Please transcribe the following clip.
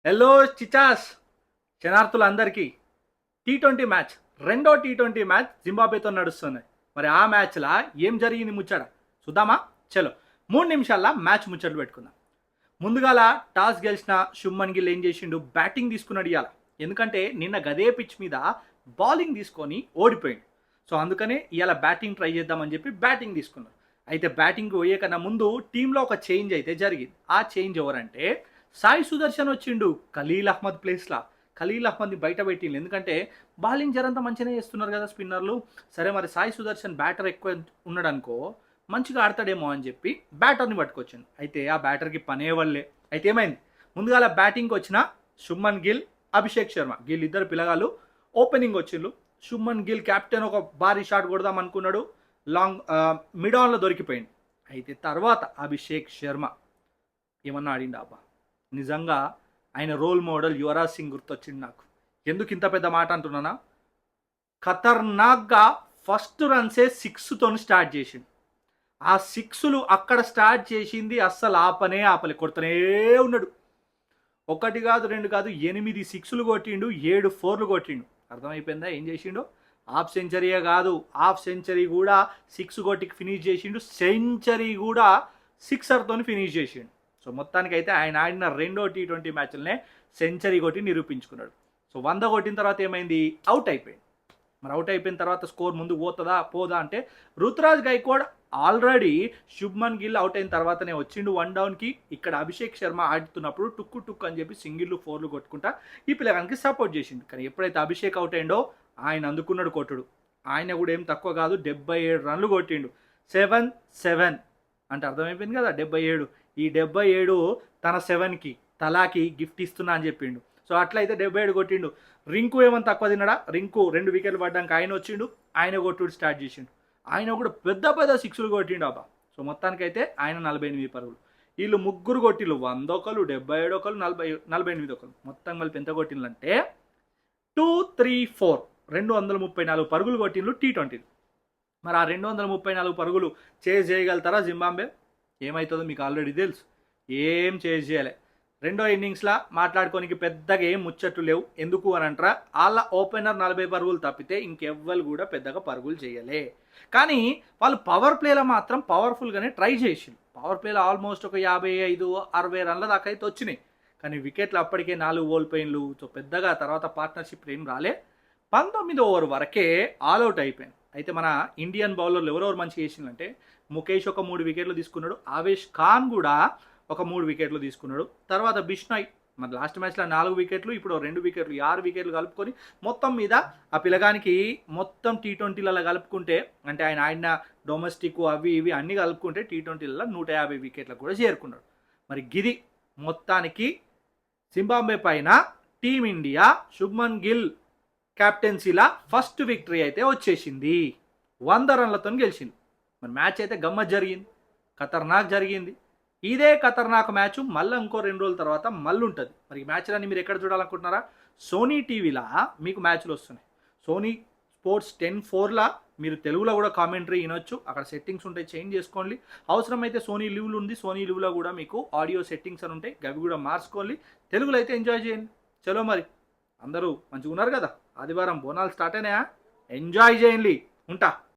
Hello Chichas శనార్థులందరికీ T20 match రెండో T20 match జింబాబ్వేతో నడుస్తుంది. మరి ఆ మ్యాచ్లా ఏం జరిగింది ముచ్చట చూద్దామా? చలో 3 నిమిషాల్లో మ్యాచ్ ముచ్చట్లు పెట్టుకుందాం. ముందుగాల టాస్ గెలిచిన శుభ్మన్ గిల్ ఏం చేసిండు, బ్యాటింగ్ తీసుకున్నాడు ఇవాళ. ఎందుకంటే నిన్న గదే పిచ్ మీద బౌలింగ్ తీసుకొని ఓడిపోయింది. సో అందుకనే ఇవాళ బ్యాటింగ్ ట్రై చేద్దామని చెప్పి బ్యాటింగ్ తీసుకున్నారు. అయితే బ్యాటింగ్ పోయే కన్నా ముందు టీంలో ఒక చేంజ్ అయితే జరిగింది. ఆ చేంజ్ ఎవరంటే సాయి సుదర్శన్ వచ్చిండు ఖలీల్ అహ్మద్ ప్లేస్లా. ఖలీల్ అహ్మద్ని బయట పెట్టిండు, ఎందుకంటే బౌలింగ్ జరంతా మంచిగానే చేస్తున్నారు కదా స్పిన్నర్లు. సరే మరి సాయి సుదర్శన్ బ్యాటర్ ఎక్కువ ఉన్నాడు అనుకో, మంచిగా ఆడతాడేమో అని చెప్పి బ్యాటర్ని పట్టుకొచ్చాను. అయితే ఆ బ్యాటర్కి పనే వల్లే. అయితే ఏమైంది, ముందుగా బ్యాటింగ్కి వచ్చిన శుభ్మన్ గిల్, అభిషేక్ శర్మ, గిల్ ఇద్దరు పిల్లగాళ్ళు ఓపెనింగ్ వచ్చిండ్రు. శుభ్మన్ గిల్ కెప్టెన్ ఒక భారీ షాట్ కొడదాం అనుకున్నాడు, లాంగ్ మిడ్ ఆన్లో దొరికిపోయింది. అయితే తర్వాత అభిషేక్ శర్మ ఏమన్నా ఆడిండు అబ్బా. నిజంగా ఆయన రోల్ మోడల్ యువరాజ్ సింగ్ గుర్తొచ్చింది నాకు. ఎందుకు ఇంత పెద్ద మాట అంటున్నానా, ఖతర్నాక్గా ఫస్ట్ రన్సే 6తో స్టార్ట్ చేసిండు. ఆ 6లు అక్కడ స్టార్ట్ చేసింది అస్సలు ఆపలే, కొడుతూనే ఉన్నాడు. ఒకటి కాదు రెండు కాదు 8 6లు కొట్టిండు, 7 4లు కొట్టిండు. అర్థమైపోయిందా ఏం చేసిండు? హాఫ్ సెంచరీయే కాదు, హాఫ్ సెంచరీ కూడా 6 కొట్టికి ఫినిష్ చేసిండు, సెంచరీ కూడా సిక్సర్తో ఫినిష్ చేసిండు. సో మొత్తానికైతే ఆయన ఆడిన రెండో టీ20 మ్యాచ్లనే సెంచరీ కొట్టి నిరూపించుకున్నాడు. సో 100 కొట్టిన తర్వాత ఏమైంది, అవుట్ అయిపోయింది. మరి అవుట్ అయిపోయిన తర్వాత స్కోర్ ముందుకు పోదా అంటే రుతురాజ్ గైక్వాడ్ ఆల్రెడీ శుభ్మన్ గిల్ అవుట్ అయిన తర్వాతనే వచ్చిండు 1 డౌన్కి. ఇక్కడ అభిషేక్ శర్మ ఆడుతున్నప్పుడు టుక్కు అని చెప్పి సింగిళ్ళు 4లు కొట్టుకుంటా ఈ పిల్లగానికి సపోర్ట్ చేసిండు. కానీ ఎప్పుడైతే అభిషేక్ అవుట్ అయిండో ఆయన అందుకున్నాడు కొట్టుడు. ఆయన కూడా ఏం తక్కువ కాదు, 77 రన్లు కొట్టిండు. 7-7 అంటే అర్థమైపోయింది కదా, 77. ఈ 77 తన 7కి తలాకి గిఫ్ట్ ఇస్తున్నా అని చెప్పిండు. సో అట్లయితే 77 కొట్టిండు. రింకు ఏమని తక్కువ తిన్నాడా, రింకు 2 వికెట్లు పడ్డానికి ఆయన వచ్చిండు, ఆయన కొట్టుడు స్టార్ట్ చేసిండు. ఆయన కూడా పెద్ద 6లు కొట్టిండు అబ్బా. సో మొత్తానికైతే ఆయన 48 పరుగులు, వీళ్ళు ముగ్గురు కొట్టిళ్ళు 100 ఒకరు, 77 ఒకరు, 48 ఒకరు, మొత్తం కలిపి ఎంత కొట్టిండ్లంటే 2-3-4 234 పరుగులు కొట్టిండ్రు టీ20. మరి ఆ 234 పరుగులు చేజ్ చేయగలుగుతారా జింబాబ్వే? ఏమవుతుందో మీకు ఆల్రెడీ తెలుసు, ఏం చేజ్ చేయలే. రెండో ఇన్నింగ్స్లో మాట్లాడుకోనికి పెద్దగా ఏం ముచ్చట్లు లేవు. ఎందుకు అని అంటారా, వాళ్ళ ఓపెనర్ 40 పరుగులు తప్పితే ఇంకెవ్వరు కూడా పెద్దగా పరుగులు చేయలే. కానీ వాళ్ళు పవర్ ప్లేలో మాత్రం పవర్ఫుల్గానే ట్రై చేసిండు. పవర్ ప్లేలో ఆల్మోస్ట్ ఒక 55-60 రన్ల దాకా అయితే వచ్చినాయి. కానీ వికెట్లు అప్పటికే 4 ఓడిపోయిన్లు. సో పెద్దగా తర్వాత పార్ట్నర్షిప్ ఏం రాలే. 19వ ఓవర్ వరకే ఆల్అవుట్ అయిపోయింది. అయితే మన ఇండియన్ బౌలర్లు ఎవరెవరు మంచిగా చేసిందంటే, ముఖేష్ ఒక 3 వికెట్లు తీసుకున్నాడు, ఆవేష్ ఖాన్ కూడా ఒక 3 వికెట్లు తీసుకున్నాడు. తర్వాత బిష్నాయ్ మన లాస్ట్ మ్యాచ్లో 4 వికెట్లు, ఇప్పుడు 2 వికెట్లు, 6 వికెట్లు కలుపుకొని మొత్తం మీద ఆ పిల్లగానికి మొత్తం టీ20లలో కలుపుకుంటే, అంటే ఆయన ఆడిన డొమెస్టిక్ అవి ఇవి అన్నీ కలుపుకుంటే టీ20లలో 150 వికెట్లకు కూడా చేరుకున్నాడు. మరి గిది మొత్తానికి జింబాబ్వే పైన టీమిండియా శుభ్మన్ గిల్ క్యాప్టెన్సీలా ఫస్ట్ విక్టరీ అయితే వచ్చేసింది. 100 రన్లతో గెలిచింది. మరి మ్యాచ్ అయితే గమ్మత్ జరిగింది, ఖతర్నాక్ జరిగింది. ఇదే ఖతర్నాక్ మ్యాచ్ మళ్ళీ ఇంకో 2 రోజుల తర్వాత మళ్ళీ ఉంటుంది. మరి ఈ మ్యాచ్లన్నీ మీరు ఎక్కడ చూడాలనుకుంటున్నారా? సోనీ టీవీలా మీకు మ్యాచ్లు వస్తున్నాయి. సోనీ స్పోర్ట్స్ 10-4లా మీరు తెలుగులో కూడా కామెంటరీ వినొచ్చు. అక్కడ సెట్టింగ్స్ ఉంటాయి, చేంజ్ చేసుకోండి. అవసరమైతే సోనీ లివ్లు ఉంది, సోనీ లివ్లో కూడా మీకు ఆడియో సెట్టింగ్స్ అని ఉంటాయి, అవి కూడా మార్చుకోండి. తెలుగులో అయితే ఎంజాయ్ చేయండి. చలో మరి అందరూ మంచిగా ఉన్నారు కదా, ఆదివారం బోనాలు స్టార్ట్ అయినాయా? ఎంజాయ్ చేయండి. ఉంటా.